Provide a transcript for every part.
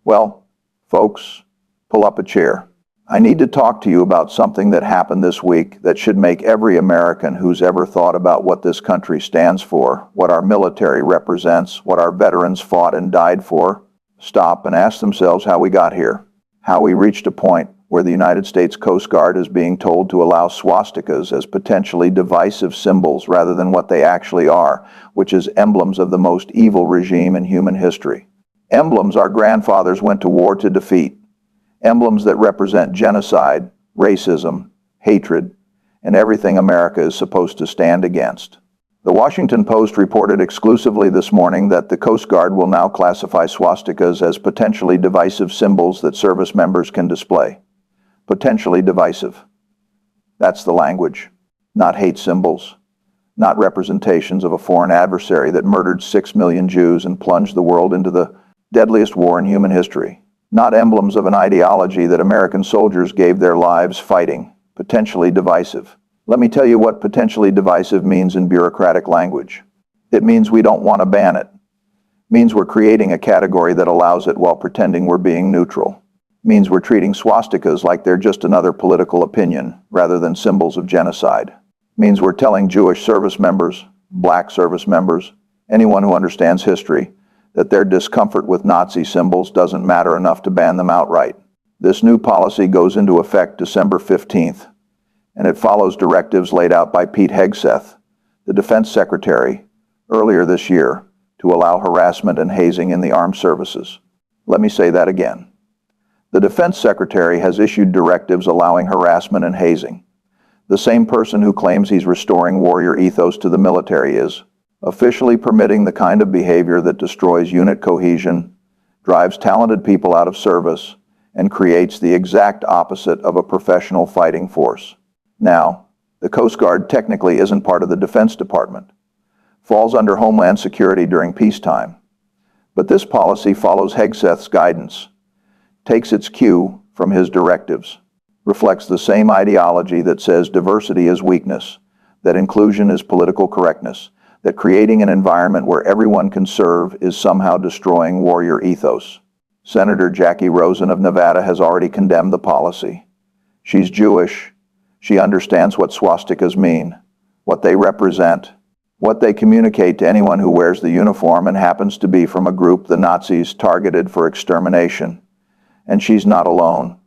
Well, folks, pull up a chair. I need to talk to you about something that happened this week that should make every American who's ever thought about what this country stands for, what our military represents, what our veterans fought and died for, stop and ask themselves how we got here, how we reached a point where the United States Coast Guard is being told to allow swastikas as potentially divisive symbols rather than what they actually are, which is emblems of the most evil regime in human history. Emblems our grandfathers went to war to defeat. Emblems that represent genocide, racism, hatred, and everything America is supposed to stand against. The Washington Post reported exclusively this morning that the Coast Guard will now classify swastikas as potentially divisive symbols that service members can display. Potentially divisive. That's the language. Not hate symbols. Not representations of a foreign adversary that murdered 6 million Jews and plunged the world into the deadliest war in human history. Not emblems of an ideology that American soldiers gave their lives fighting. Potentially divisive. Let me tell you what potentially divisive means in bureaucratic language. It means we don't want to ban it. It means we're creating a category that allows it while pretending we're being neutral. It means we're treating swastikas like they're just another political opinion rather than symbols of genocide. It means we're telling Jewish service members, black service members, anyone who understands history, that their discomfort with Nazi symbols doesn't matter enough to ban them outright. This new policy goes into effect December 15th, and it follows directives laid out by Pete Hegseth, the Defense Secretary, earlier this year to allow harassment and hazing in the armed services. Let me say that again. The Defense Secretary has issued directives allowing harassment and hazing. The same person who claims he's restoring warrior ethos to the military is officially permitting the kind of behavior that destroys unit cohesion, drives talented people out of service, and creates the exact opposite of a professional fighting force. Now, the Coast Guard technically isn't part of the Defense Department, falls under Homeland Security during peacetime. But this policy follows Hegseth's guidance, takes its cue from his directives, reflects the same ideology that says diversity is weakness, that inclusion is political correctness, that creating an environment where everyone can serve is somehow destroying warrior ethos. Senator Jackie Rosen of Nevada has already condemned the policy. She's Jewish. She understands what swastikas mean, what they represent, what they communicate to anyone who wears the uniform and happens to be from a group the Nazis targeted for extermination. And she's not alone.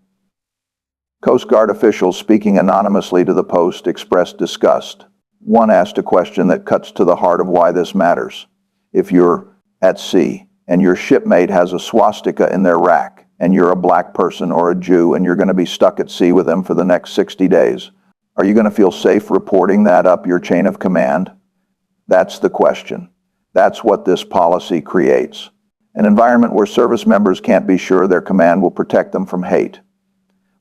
Coast Guard officials speaking anonymously to the Post expressed disgust. One asked a question that cuts to the heart of why this matters. If you're at sea and your shipmate has a swastika in their rack and you're a black person or a Jew and you're going to be stuck at sea with them for the next 60 days, are you going to feel safe reporting that up your chain of command? That's the question. That's what this policy creates. An environment where service members can't be sure their command will protect them from hate,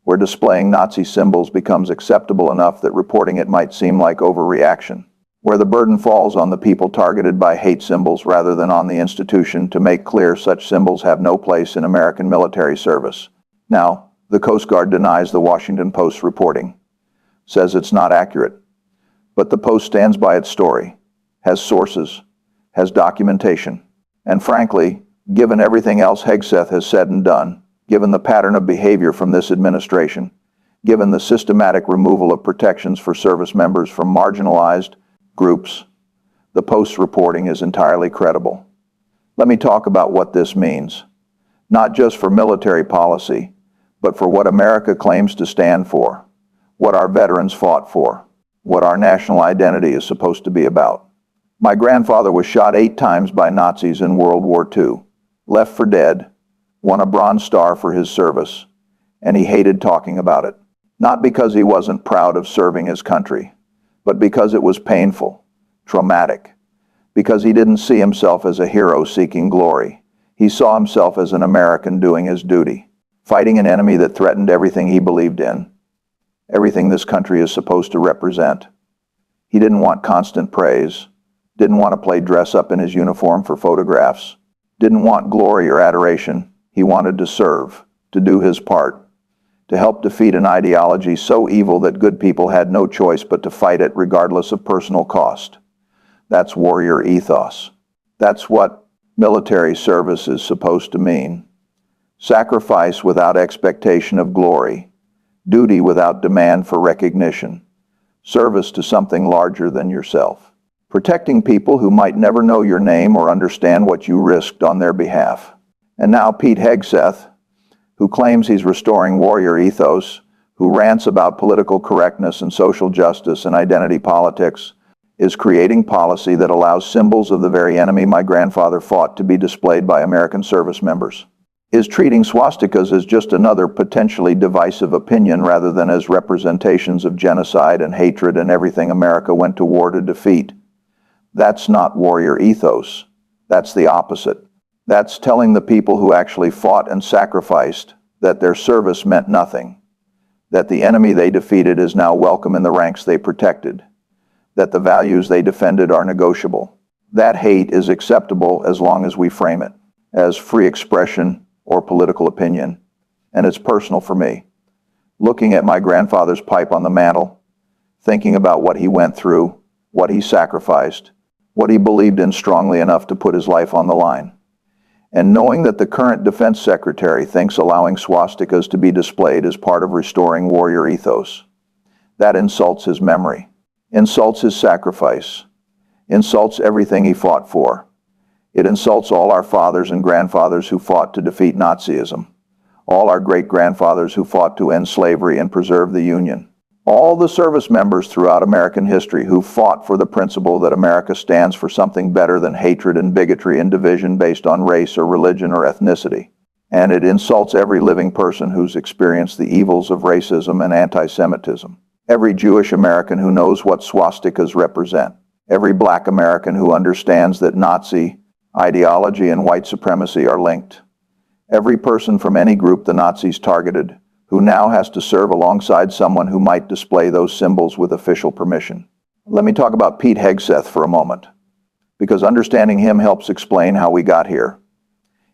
where displaying Nazi symbols becomes acceptable enough that reporting it might seem like overreaction, where the burden falls on the people targeted by hate symbols rather than on the institution to make clear such symbols have no place in American military service. Now, the Coast Guard denies the Washington Post's reporting, says it's not accurate, but the Post stands by its story, has sources, has documentation, and frankly, given everything else Hegseth has said and done, given the pattern of behavior from this administration, given the systematic removal of protections for service members from marginalized groups, the Post's reporting is entirely credible. Let me talk about what this means, not just for military policy, but for what America claims to stand for, what our veterans fought for, what our national identity is supposed to be about. My grandfather was shot 8 times by Nazis in World War II, left for dead, won a Bronze Star for his service, and he hated talking about it. Not because he wasn't proud of serving his country, but because it was painful, traumatic, because he didn't see himself as a hero seeking glory. He saw himself as an American doing his duty, fighting an enemy that threatened everything he believed in, everything this country is supposed to represent. He didn't want constant praise, didn't want to play dress up in his uniform for photographs, didn't want glory or adoration. He wanted to serve, to do his part, to help defeat an ideology so evil that good people had no choice but to fight it regardless of personal cost. That's warrior ethos. That's what military service is supposed to mean. sacrifice without expectation of glory, duty without demand for recognition, service to something larger than yourself, protecting people who might never know your name or understand what you risked on their behalf. And now Pete Hegseth, who claims he's restoring warrior ethos, who rants about political correctness and social justice and identity politics, is creating policy that allows symbols of the very enemy my grandfather fought to be displayed by American service members. Is treating swastikas as just another potentially divisive opinion rather than as representations of genocide and hatred and everything America went to war to defeat. That's not warrior ethos. That's the opposite. That's telling the people who actually fought and sacrificed that their service meant nothing, that the enemy they defeated is now welcome in the ranks they protected, that the values they defended are negotiable. That hate is acceptable as long as we frame it as free expression or political opinion, and it's personal for me. Looking at my grandfather's pipe on the mantle, thinking about what he went through, what he sacrificed, what he believed in strongly enough to put his life on the line, and knowing that the current defense secretary thinks allowing swastikas to be displayed is part of restoring warrior ethos. That insults his memory, insults his sacrifice, insults everything he fought for. It insults all our fathers and grandfathers who fought to defeat Nazism, all our great-grandfathers who fought to end slavery and preserve the Union, all the service members throughout American history who fought for the principle that America stands for something better than hatred and bigotry and division based on race or religion or ethnicity. And it insults every living person who's experienced the evils of racism and anti-Semitism, every Jewish American who knows what swastikas represent, every Black American who understands that Nazi ideology and white supremacy are linked, every person from any group the Nazis targeted who now has to serve alongside someone who might display those symbols with official permission. Let me talk about Pete Hegseth for a moment, because understanding him helps explain how we got here.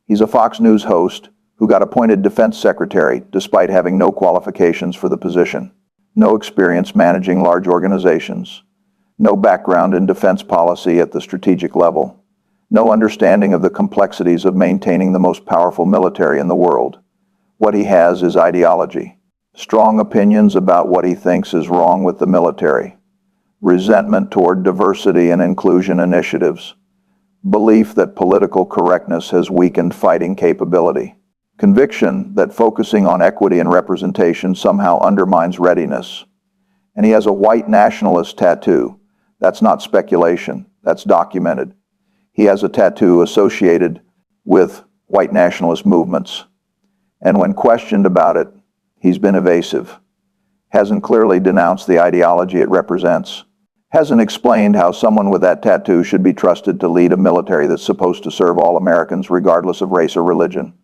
He's a Fox News host who got appointed defense secretary despite having no qualifications for the position, no experience managing large organizations, no background in defense policy at the strategic level, no understanding of the complexities of maintaining the most powerful military in the world. What he has is ideology, strong opinions about what he thinks is wrong with the military, resentment toward diversity and inclusion initiatives, belief that political correctness has weakened fighting capability, conviction that focusing on equity and representation somehow undermines readiness. And he has a white nationalist tattoo. That's not speculation, that's documented. He has a tattoo associated with white nationalist movements. And when questioned about it, he's been evasive, hasn't clearly denounced the ideology it represents, hasn't explained how someone with that tattoo should be trusted to lead a military that's supposed to serve all Americans regardless of race or religion.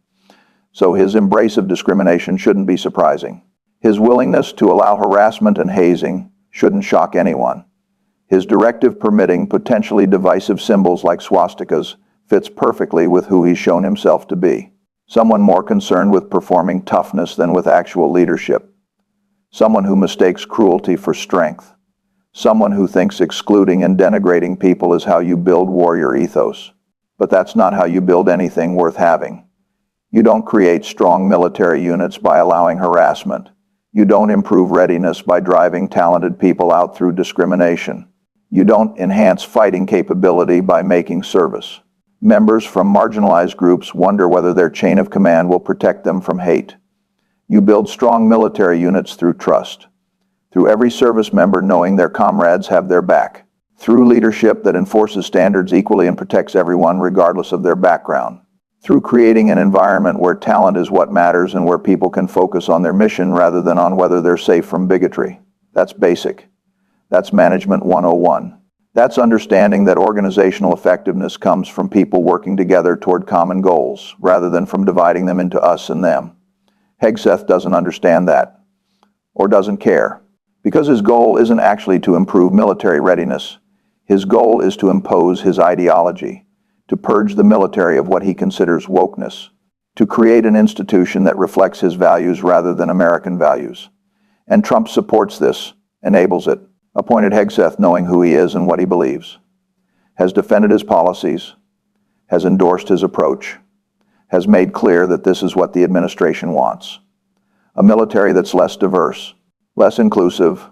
So his embrace of discrimination shouldn't be surprising. His willingness to allow harassment and hazing shouldn't shock anyone. His directive permitting potentially divisive symbols like swastikas fits perfectly with who he's shown himself to be. Someone more concerned with performing toughness than with actual leadership. Someone who mistakes cruelty for strength. Someone who thinks excluding and denigrating people is how you build warrior ethos. But that's not how you build anything worth having. You don't create strong military units by allowing harassment. You don't improve readiness by driving talented people out through discrimination. You don't enhance fighting capability by making service. Members from marginalized groups wonder whether their chain of command will protect them from hate. You build strong military units through trust, through every service member knowing their comrades have their back, through leadership that enforces standards equally and protects everyone regardless of their background, through creating an environment where talent is what matters and where people can focus on their mission rather than on whether they're safe from bigotry. That's basic. That's Management 101. That's understanding that organizational effectiveness comes from people working together toward common goals, rather than from dividing them into us and them. Hegseth doesn't understand that, or doesn't care, because his goal isn't actually to improve military readiness. His goal is to impose his ideology, to purge the military of what he considers wokeness, to create an institution that reflects his values rather than American values. And Trump supports this, enables it, appointed Hegseth knowing who he is and what he believes, has defended his policies, has endorsed his approach, has made clear that this is what the administration wants. A military that's less diverse, less inclusive,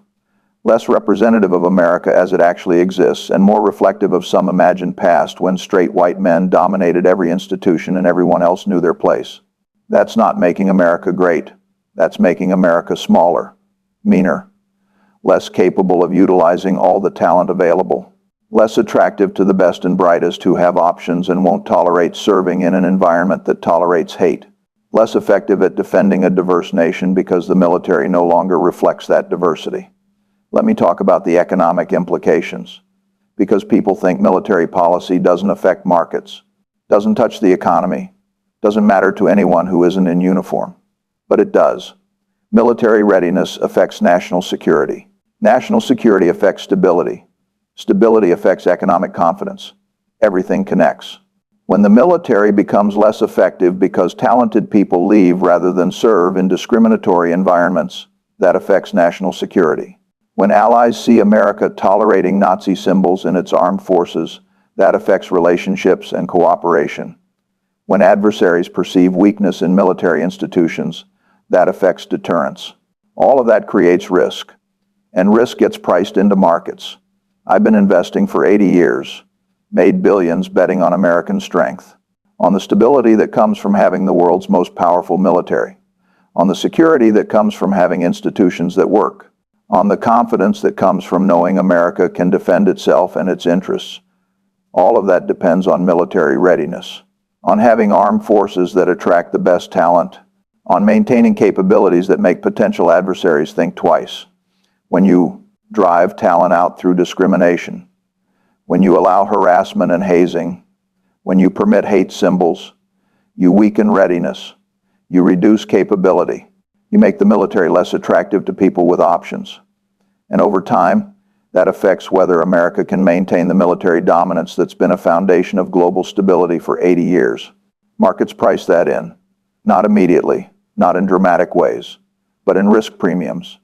less representative of America as it actually exists, and more reflective of some imagined past when straight white men dominated every institution and everyone else knew their place. That's not making America great. That's making America smaller, meaner, less capable of utilizing all the talent available, less attractive to the best and brightest who have options and won't tolerate serving in an environment that tolerates hate, less effective at defending a diverse nation because the military no longer reflects that diversity. Let me talk about the economic implications, because people think military policy doesn't affect markets, doesn't touch the economy, doesn't matter to anyone who isn't in uniform. But it does. Military readiness affects national security. National security affects stability. Stability affects economic confidence. Everything connects. When the military becomes less effective because talented people leave rather than serve in discriminatory environments, that affects national security. When allies see America tolerating Nazi symbols in its armed forces, that affects relationships and cooperation. When adversaries perceive weakness in military institutions, that affects deterrence. All of that creates risk, and risk gets priced into markets. I've been investing for 80 years, made billions betting on American strength, on the stability that comes from having the world's most powerful military, on the security that comes from having institutions that work, on the confidence that comes from knowing America can defend itself and its interests. All of that depends on military readiness, on having armed forces that attract the best talent, on maintaining capabilities that make potential adversaries think twice. When you drive talent out through discrimination, when you allow harassment and hazing, when you permit hate symbols, you weaken readiness, you reduce capability, you make the military less attractive to people with options. And over time, that affects whether America can maintain the military dominance that's been a foundation of global stability for 80 years. Markets price that in, not immediately, not in dramatic ways, but in risk premiums,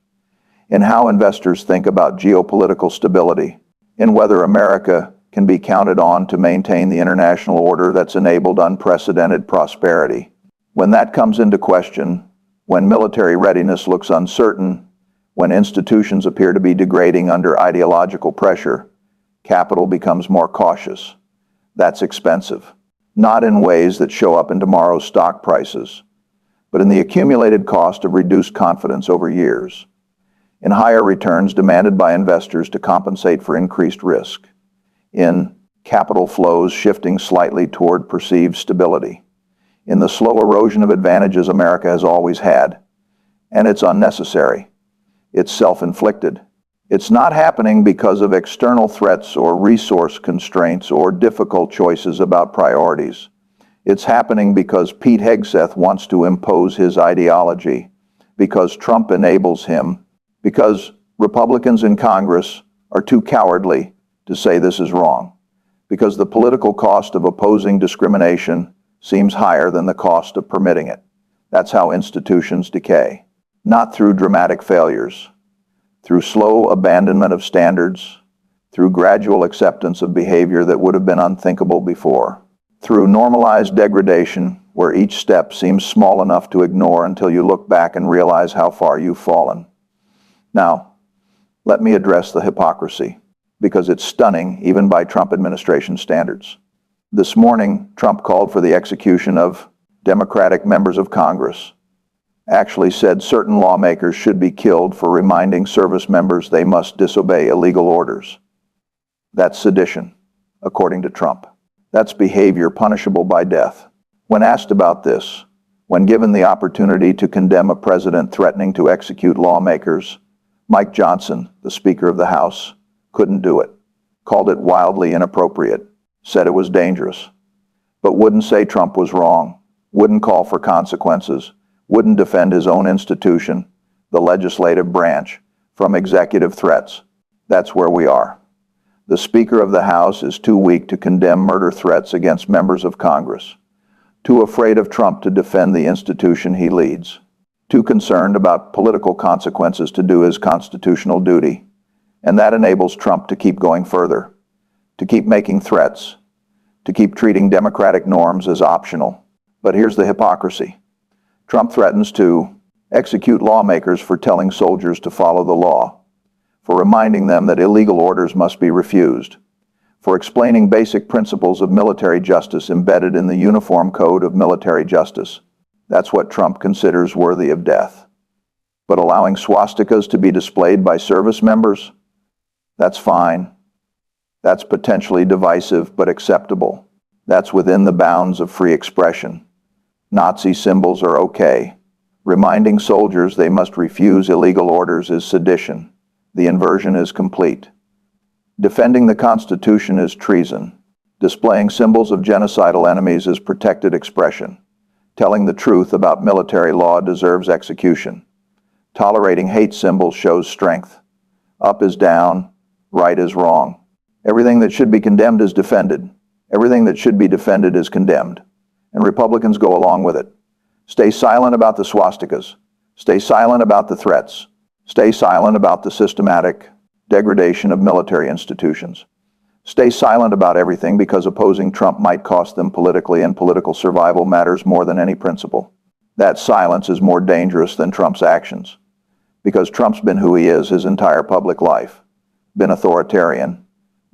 in how investors think about geopolitical stability, in whether America can be counted on to maintain the international order that's enabled unprecedented prosperity. When that comes into question, when military readiness looks uncertain, when institutions appear to be degrading under ideological pressure, capital becomes more cautious. That's expensive, not in ways that show up in tomorrow's stock prices, but in the accumulated cost of reduced confidence over years, in higher returns demanded by investors to compensate for increased risk, in capital flows shifting slightly toward perceived stability, in the slow erosion of advantages America has always had. And it's unnecessary. It's self-inflicted. It's not happening because of external threats or resource constraints or difficult choices about priorities. It's happening because Pete Hegseth wants to impose his ideology, because Trump enables him, because Republicans in Congress are too cowardly to say this is wrong, because the political cost of opposing discrimination seems higher than the cost of permitting it. That's how institutions decay. Not through dramatic failures, through slow abandonment of standards, through gradual acceptance of behavior that would have been unthinkable before, through normalized degradation where each step seems small enough to ignore until you look back and realize how far you've fallen. Now, let me address the hypocrisy, because it's stunning even by Trump administration standards. This morning, Trump called for the execution of Democratic members of Congress, actually said certain lawmakers should be killed for reminding service members they must disobey illegal orders. That's sedition, according to Trump. That's behavior punishable by death. When asked about this, when given the opportunity to condemn a president threatening to execute lawmakers, Mike Johnson, the Speaker of the House, couldn't do it, called it wildly inappropriate, said it was dangerous, but wouldn't say Trump was wrong, wouldn't call for consequences, wouldn't defend his own institution, the legislative branch, from executive threats. That's where we are. The Speaker of the House is too weak to condemn murder threats against members of Congress, too afraid of Trump to defend the institution he leads, too concerned about political consequences to do his constitutional duty, and that enables Trump to keep going further, to keep making threats, to keep treating democratic norms as optional. But here's the hypocrisy. Trump threatens to execute lawmakers for telling soldiers to follow the law, for reminding them that illegal orders must be refused, for explaining basic principles of military justice embedded in the Uniform Code of Military Justice. That's what Trump considers worthy of death. But allowing swastikas to be displayed by service members? That's fine. That's potentially divisive but acceptable. That's within the bounds of free expression. Nazi symbols are okay. Reminding soldiers they must refuse illegal orders is sedition. The inversion is complete. Defending the Constitution is treason. Displaying symbols of genocidal enemies is protected expression. Telling the truth about military law deserves execution. Tolerating hate symbols shows strength. Up is down, right is wrong. Everything that should be condemned is defended. Everything that should be defended is condemned. And Republicans go along with it. Stay silent about the swastikas. Stay silent about the threats. Stay silent about the systematic degradation of military institutions. Stay silent about everything because opposing Trump might cost them politically, and political survival matters more than any principle. That silence is more dangerous than Trump's actions, because Trump's been who he is his entire public life. Been authoritarian,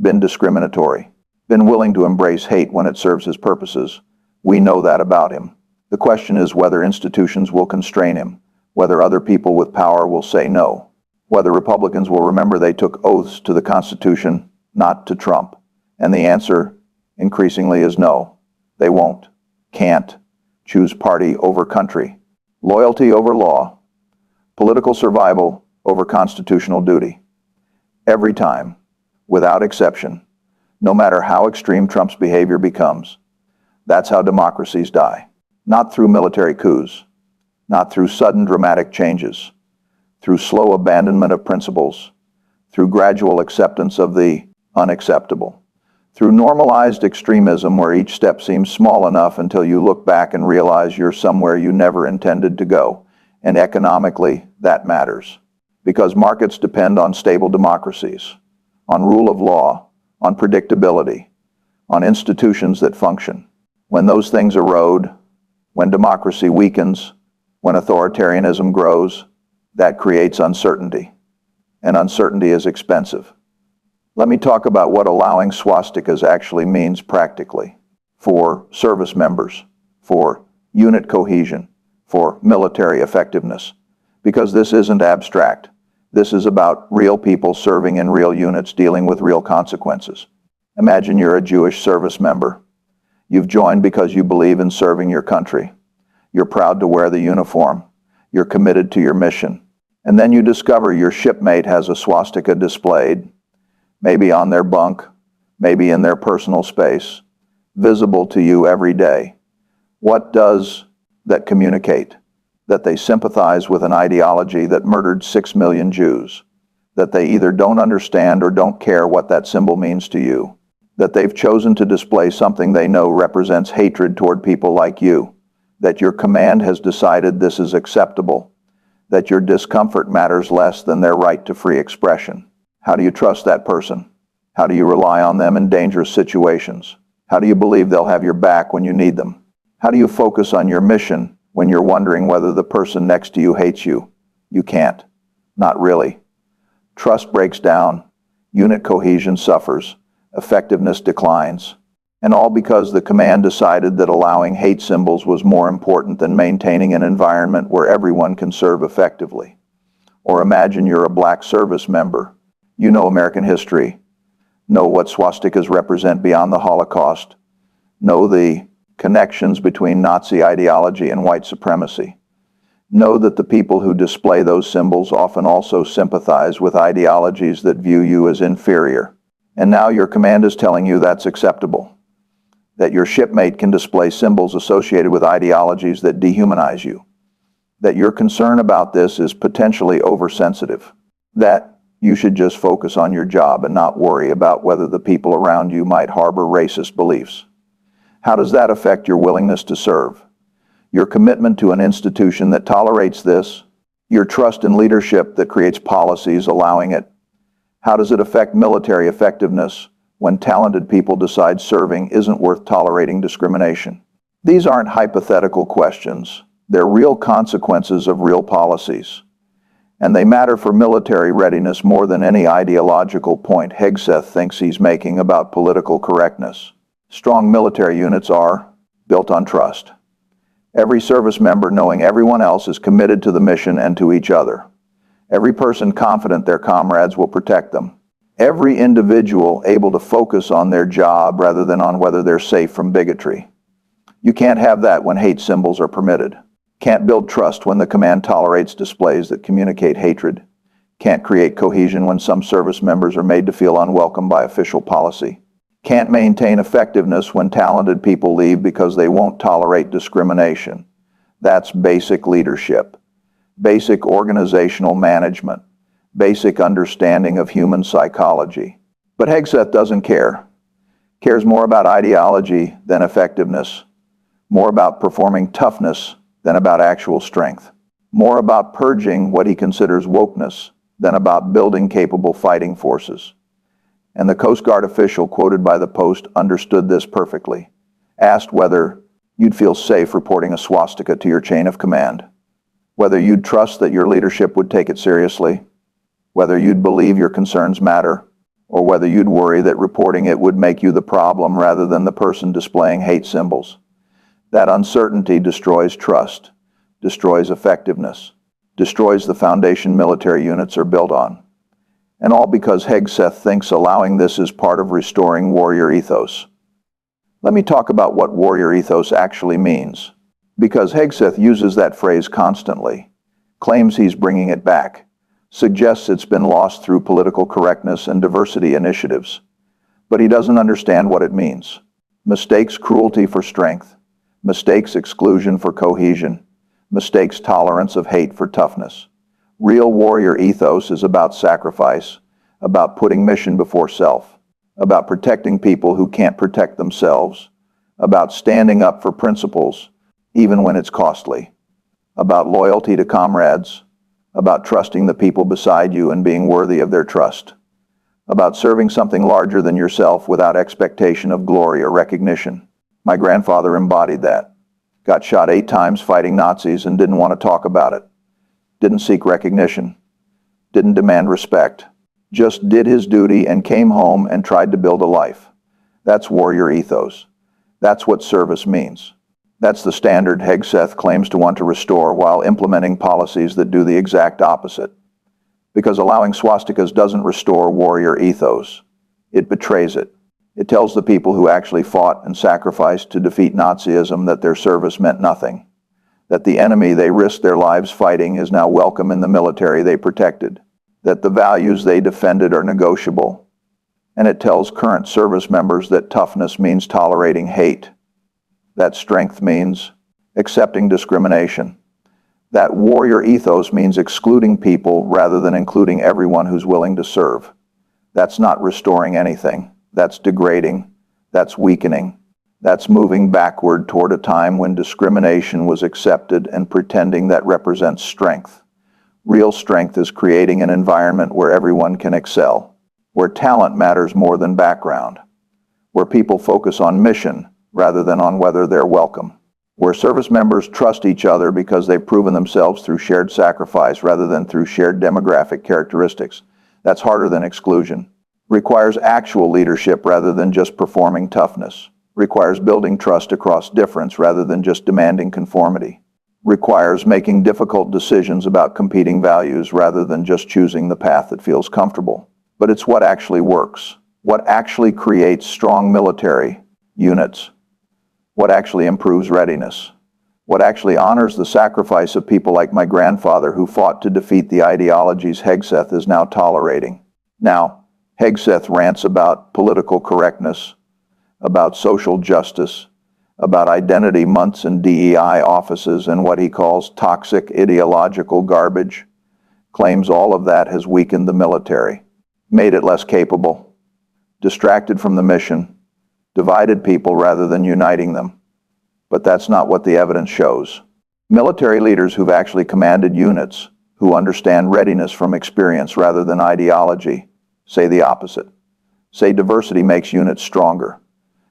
been discriminatory, been willing to embrace hate when it serves his purposes. We know that about him. The question is whether institutions will constrain him, whether other people with power will say no, whether Republicans will remember they took oaths to the Constitution, not to Trump. And the answer, increasingly, is no. They won't, can't, choose party over country, loyalty over law, political survival over constitutional duty. Every time, without exception, no matter how extreme Trump's behavior becomes. That's how democracies die. Not through military coups, not through sudden dramatic changes, through slow abandonment of principles, through gradual acceptance of the unacceptable, through normalized extremism where each step seems small enough until you look back and realize you're somewhere you never intended to go. And economically, that matters. Because markets depend on stable democracies, on rule of law, on predictability, on institutions that function. When those things erode, when democracy weakens, when authoritarianism grows, that creates uncertainty. And uncertainty is expensive. Let me talk about what allowing swastikas actually means practically for service members, for unit cohesion, for military effectiveness. Because this isn't abstract. This is about real people serving in real units dealing with real consequences. Imagine you're a Jewish service member. You've joined because you believe in serving your country. You're proud to wear the uniform. You're committed to your mission. And then you discover your shipmate has a swastika displayed, maybe on their bunk, maybe in their personal space, visible to you every day. What does that communicate? That they sympathize with an ideology that murdered 6 million Jews, that they either don't understand or don't care what that symbol means to you, that they've chosen to display something they know represents hatred toward people like you, that your command has decided this is acceptable, that your discomfort matters less than their right to free expression. How do you trust that person? How do you rely on them in dangerous situations? How do you believe they'll have your back when you need them? How do you focus on your mission when you're wondering whether the person next to you hates you? You can't. Not really. Trust breaks down, unit cohesion suffers, effectiveness declines, and all because the command decided that allowing hate symbols was more important than maintaining an environment where everyone can serve effectively. Or imagine you're a black service member. You know American history, know what swastikas represent beyond the Holocaust, know the connections between Nazi ideology and white supremacy. Know that the people who display those symbols often also sympathize with ideologies that view you as inferior. And now your command is telling you that's acceptable, that your shipmate can display symbols associated with ideologies that dehumanize you, that your concern about this is potentially oversensitive, that you should just focus on your job and not worry about whether the people around you might harbor racist beliefs. How does that affect your willingness to serve? Your commitment to an institution that tolerates this? Your trust in leadership that creates policies allowing it? How does it affect military effectiveness when talented people decide serving isn't worth tolerating discrimination? These aren't hypothetical questions. They're real consequences of real policies. And they matter for military readiness more than any ideological point Hegseth thinks he's making about political correctness. Strong military units are built on trust. Every service member knowing everyone else is committed to the mission and to each other. Every person confident their comrades will protect them. Every individual able to focus on their job rather than on whether they're safe from bigotry. You can't have that when hate symbols are permitted. Can't build trust when the command tolerates displays that communicate hatred. Can't create cohesion when some service members are made to feel unwelcome by official policy. Can't maintain effectiveness when talented people leave because they won't tolerate discrimination. That's basic leadership, basic organizational management, basic understanding of human psychology. But Hegseth doesn't care. Cares more about ideology than effectiveness, more about performing toughness than about actual strength, more about purging what he considers wokeness than about building capable fighting forces. And the Coast Guard official quoted by the Post understood this perfectly. Asked whether you'd feel safe reporting a swastika to your chain of command, whether you'd trust that your leadership would take it seriously, whether you'd believe your concerns matter, or whether you'd worry that reporting it would make you the problem rather than the person displaying hate symbols. That uncertainty destroys trust, destroys effectiveness, destroys the foundation military units are built on. And all because Hegseth thinks allowing this is part of restoring warrior ethos. Let me talk about what warrior ethos actually means, because Hegseth uses that phrase constantly, claims he's bringing it back, suggests it's been lost through political correctness and diversity initiatives. But he doesn't understand what it means. Mistakes cruelty for strength, mistakes exclusion for cohesion, mistakes tolerance of hate for toughness. Real warrior ethos is about sacrifice, about putting mission before self, about protecting people who can't protect themselves, about standing up for principles, even when it's costly, about loyalty to comrades, about trusting the people beside you and being worthy of their trust, about serving something larger than yourself without expectation of glory or recognition. My grandfather embodied that. Got shot 8 times fighting Nazis and didn't want to talk about it. Didn't seek recognition, didn't demand respect, just did his duty and came home and tried to build a life. That's warrior ethos. That's what service means. That's the standard Hegseth claims to want to restore while implementing policies that do the exact opposite. Because allowing swastikas doesn't restore warrior ethos. It betrays it. It tells the people who actually fought and sacrificed to defeat Nazism that their service meant nothing. That the enemy they risked their lives fighting is now welcome in the military they protected, that the values they defended are negotiable, and it tells current service members that toughness means tolerating hate, that strength means accepting discrimination, that warrior ethos means excluding people rather than including everyone who's willing to serve. That's not restoring anything. That's degrading. That's weakening. That's moving backward toward a time when discrimination was accepted and pretending that represents strength. Real strength is creating an environment where everyone can excel, where talent matters more than background, where people focus on mission rather than on whether they're welcome, where service members trust each other because they've proven themselves through shared sacrifice rather than through shared demographic characteristics. That's harder than exclusion. Requires actual leadership rather than just performing toughness. Requires building trust across difference rather than just demanding conformity. Requires making difficult decisions about competing values rather than just choosing the path that feels comfortable. But it's what actually works, what actually creates strong military units, what actually improves readiness, what actually honors the sacrifice of people like my grandfather who fought to defeat the ideologies Hegseth is now tolerating. Now, Hegseth rants about political correctness, about social justice, about identity months in DEI offices and what he calls toxic ideological garbage, claims all of that has weakened the military, made it less capable, distracted from the mission, divided people rather than uniting them. But that's not what the evidence shows. Military leaders who've actually commanded units, who understand readiness from experience rather than ideology, say the opposite. Say diversity makes units stronger.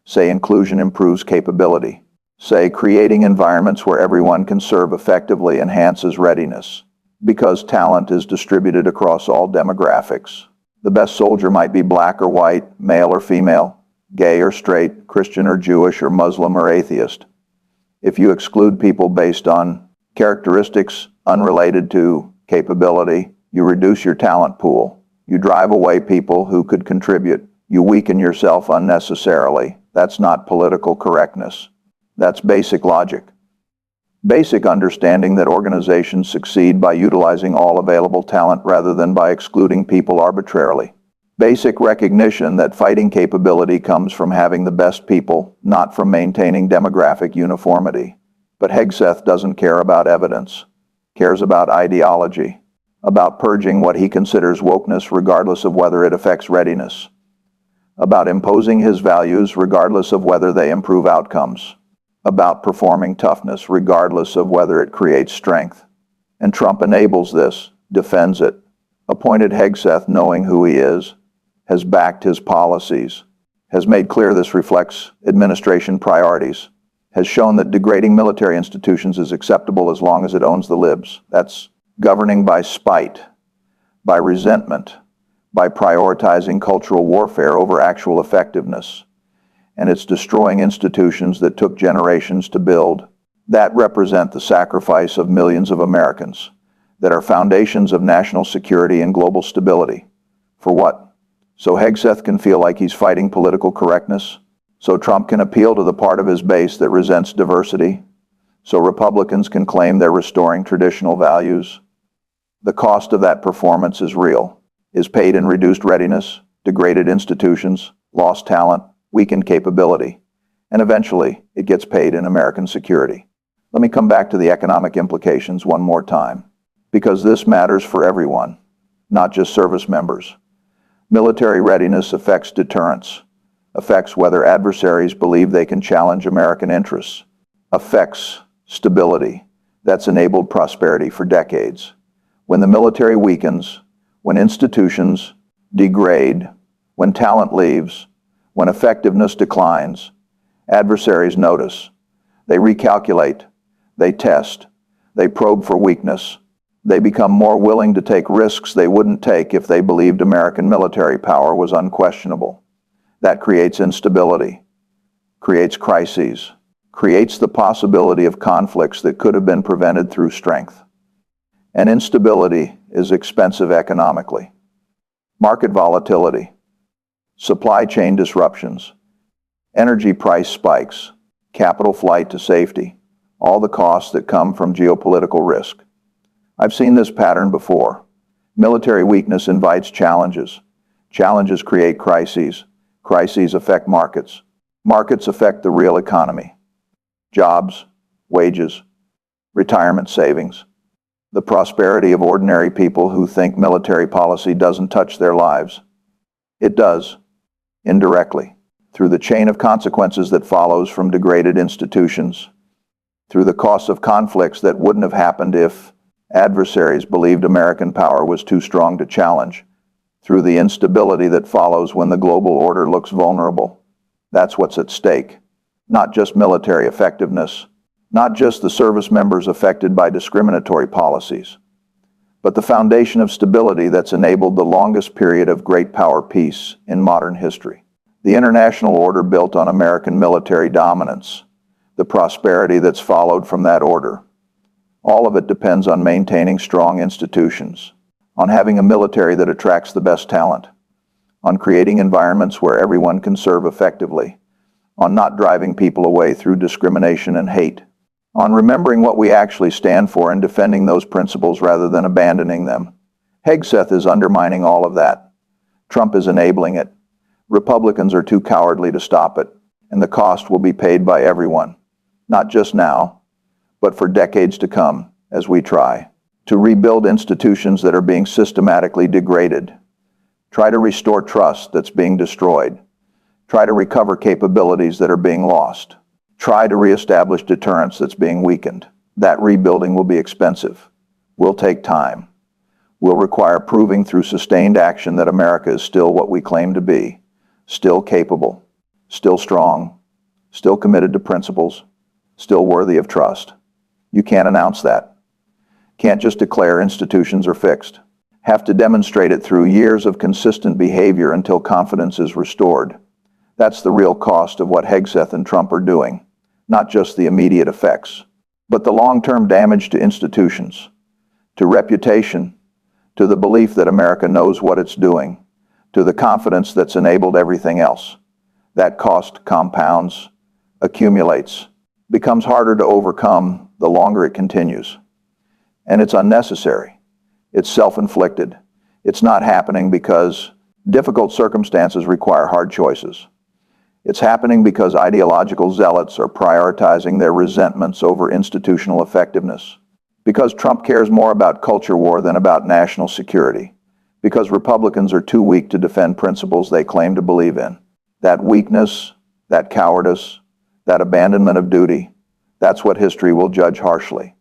Say inclusion improves capability. Say, creating environments where everyone can serve effectively enhances readiness, because talent is distributed across all demographics. The best soldier might be black or white, male or female, gay or straight, Christian or Jewish, or Muslim or atheist. If you exclude people based on characteristics unrelated to capability, you reduce your talent pool. You drive away people who could contribute. You weaken yourself unnecessarily. That's not political correctness. That's basic logic. Basic understanding that organizations succeed by utilizing all available talent rather than by excluding people arbitrarily. Basic recognition that fighting capability comes from having the best people, not from maintaining demographic uniformity. But Hegseth doesn't care about evidence, cares about ideology, about purging what he considers wokeness regardless of whether it affects readiness, about imposing his values regardless of whether they improve outcomes, about performing toughness regardless of whether it creates strength. And Trump enables this, defends it, appointed Hegseth knowing who he is, has backed his policies, has made clear this reflects administration priorities, has shown that degrading military institutions is acceptable as long as it owns the libs. That's governing by spite, by resentment, by prioritizing cultural warfare over actual effectiveness. And it's destroying institutions that took generations to build, that represent the sacrifice of millions of Americans, that are foundations of national security and global stability. For what? So Hegseth can feel like he's fighting political correctness? So Trump can appeal to the part of his base that resents diversity? So Republicans can claim they're restoring traditional values? The cost of that performance is real, is paid in reduced readiness, degraded institutions, lost talent, weakened capability, and eventually it gets paid in American security. Let me come back to the economic implications one more time, because this matters for everyone, not just service members. Military readiness affects deterrence, affects whether adversaries believe they can challenge American interests, affects stability that's enabled prosperity for decades. When the military weakens, when institutions degrade, when talent leaves, when effectiveness declines, adversaries notice. They recalculate, they test, they probe for weakness. They become more willing to take risks they wouldn't take if they believed American military power was unquestionable. That creates instability, creates crises, creates the possibility of conflicts that could have been prevented through strength. And instability is expensive economically. Market volatility, supply chain disruptions, energy price spikes, capital flight to safety, all the costs that come from geopolitical risk. I've seen this pattern before. Military weakness invites challenges. Challenges create crises. Crises affect markets. Markets affect the real economy. Jobs, wages, retirement savings, the prosperity of ordinary people who think military policy doesn't touch their lives. It does, indirectly, through the chain of consequences that follows from degraded institutions, through the costs of conflicts that wouldn't have happened if adversaries believed American power was too strong to challenge, through the instability that follows when the global order looks vulnerable. That's what's at stake. Not just military effectiveness, not just the service members affected by discriminatory policies, but the foundation of stability that's enabled the longest period of great power peace in modern history. The international order built on American military dominance, the prosperity that's followed from that order. All of it depends on maintaining strong institutions, on having a military that attracts the best talent, on creating environments where everyone can serve effectively, on not driving people away through discrimination and hate, on remembering what we actually stand for and defending those principles rather than abandoning them. Hegseth is undermining all of that. Trump is enabling it. Republicans are too cowardly to stop it, and the cost will be paid by everyone, not just now, but for decades to come as we try to rebuild institutions that are being systematically degraded, try to restore trust that's being destroyed, try to recover capabilities that are being lost, try to reestablish deterrence that's being weakened. That rebuilding will be expensive, will take time, will require proving through sustained action that America is still what we claim to be, still capable, still strong, still committed to principles, still worthy of trust. You can't announce that. Can't just declare institutions are fixed. Have to demonstrate it through years of consistent behavior until confidence is restored. That's the real cost of what Hegseth and Trump are doing, not just the immediate effects, but the long-term damage to institutions, to reputation, to the belief that America knows what it's doing, to the confidence that's enabled everything else. That cost compounds, accumulates, becomes harder to overcome the longer it continues. And it's unnecessary. It's self-inflicted. It's not happening because difficult circumstances require hard choices. It's happening because ideological zealots are prioritizing their resentments over institutional effectiveness. Because Trump cares more about culture war than about national security. Because Republicans are too weak to defend principles they claim to believe in. That weakness, that cowardice, that abandonment of duty, that's what history will judge harshly.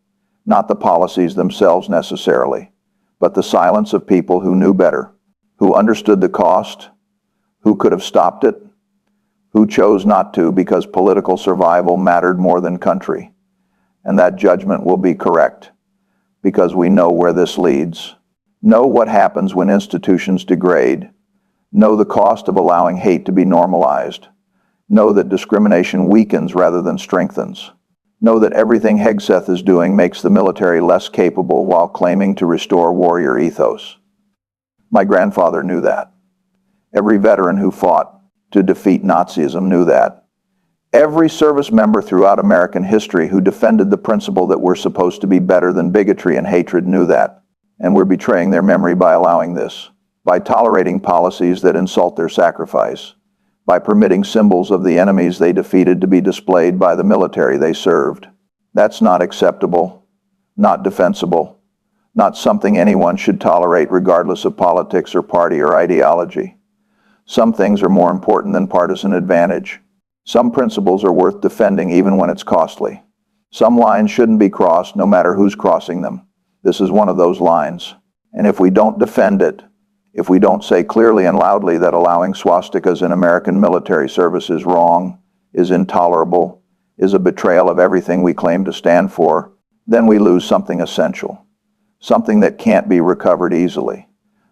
Not the policies themselves necessarily, but the silence of people who knew better, who understood the cost, who could have stopped it, who chose not to because political survival mattered more than country. And that judgment will be correct, because we know where this leads. Know what happens when institutions degrade. Know the cost of allowing hate to be normalized. Know that discrimination weakens rather than strengthens. Know that everything Hegseth is doing makes the military less capable while claiming to restore warrior ethos. My grandfather knew that. Every veteran who fought to defeat Nazism knew that. Every service member throughout American history who defended the principle that we're supposed to be better than bigotry and hatred knew that. And we're betraying their memory by allowing this, by tolerating policies that insult their sacrifice, by permitting symbols of the enemies they defeated to be displayed by the military they served. That's not acceptable, not defensible, not something anyone should tolerate regardless of politics or party or ideology. Some things are more important than partisan advantage. Some principles are worth defending even when it's costly. Some lines shouldn't be crossed no matter who's crossing them. This is one of those lines. And if we don't defend it, if we don't say clearly and loudly that allowing swastikas in American military service is wrong, is intolerable, is a betrayal of everything we claim to stand for, then we lose something essential, something that can't be recovered easily,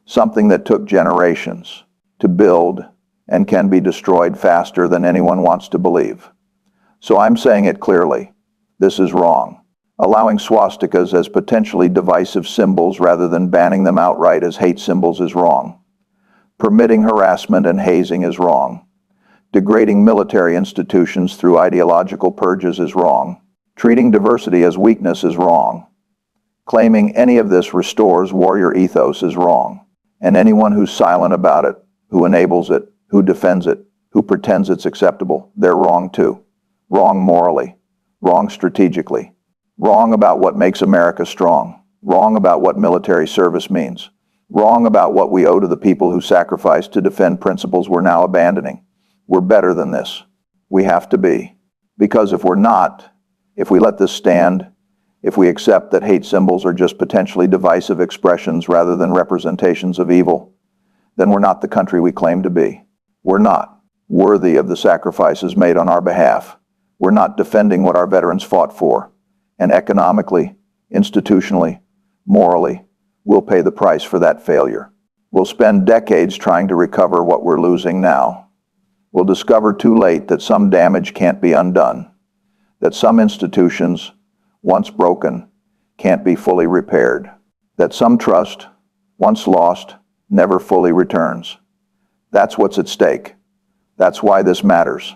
something that took generations to build and can be destroyed faster than anyone wants to believe. So I'm saying it clearly. This is wrong. Allowing swastikas as potentially divisive symbols rather than banning them outright as hate symbols is wrong. Permitting harassment and hazing is wrong. Degrading military institutions through ideological purges is wrong. Treating diversity as weakness is wrong. Claiming any of this restores warrior ethos is wrong. And anyone who's silent about it, who enables it, who defends it, who pretends it's acceptable, they're wrong too. Wrong morally. Wrong strategically. Wrong about what makes America strong. Wrong about what military service means. Wrong about what we owe to the people who sacrificed to defend principles we're now abandoning. We're better than this. We have to be. Because if we're not, if we let this stand, if we accept that hate symbols are just potentially divisive expressions rather than representations of evil, then we're not the country we claim to be. We're not worthy of the sacrifices made on our behalf. We're not defending what our veterans fought for. And economically, institutionally, morally, we'll pay the price for that failure. We'll spend decades trying to recover what we're losing now. We'll discover too late that some damage can't be undone, that some institutions, once broken, can't be fully repaired, that some trust, once lost, never fully returns. That's what's at stake. That's why this matters.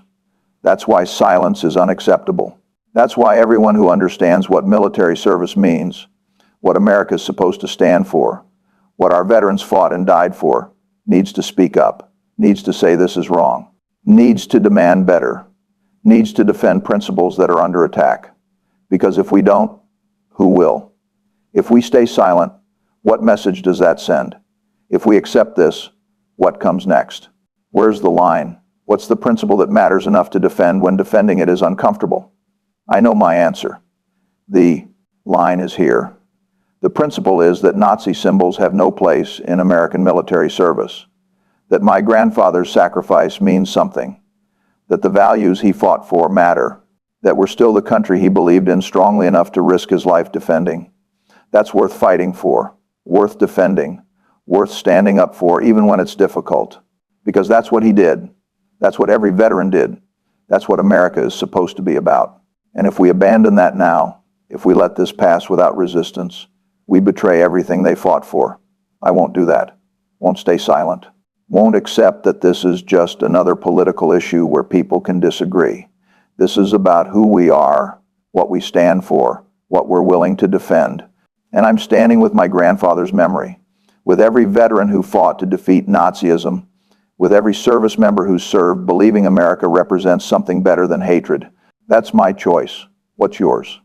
That's why silence is unacceptable. That's why everyone who understands what military service means, what America is supposed to stand for, what our veterans fought and died for, needs to speak up, needs to say this is wrong, needs to demand better, needs to defend principles that are under attack. Because if we don't, who will? If we stay silent, what message does that send? If we accept this, what comes next? Where's the line? What's the principle that matters enough to defend when defending it is uncomfortable? I know my answer. The line is here. The principle is that Nazi symbols have no place in American military service, that my grandfather's sacrifice means something, that the values he fought for matter, that we're still the country he believed in strongly enough to risk his life defending. That's worth fighting for, worth defending, worth standing up for, even when it's difficult. Because that's what he did. That's what every veteran did. That's what America is supposed to be about. And if we abandon that now, if we let this pass without resistance, we betray everything they fought for. I won't do that. Won't stay silent. Won't accept that this is just another political issue where people can disagree. This is about who we are, what we stand for, what we're willing to defend. And I'm standing with my grandfather's memory, with every veteran who fought to defeat Nazism, with every service member who served, believing America represents something better than hatred. That's my choice. What's yours?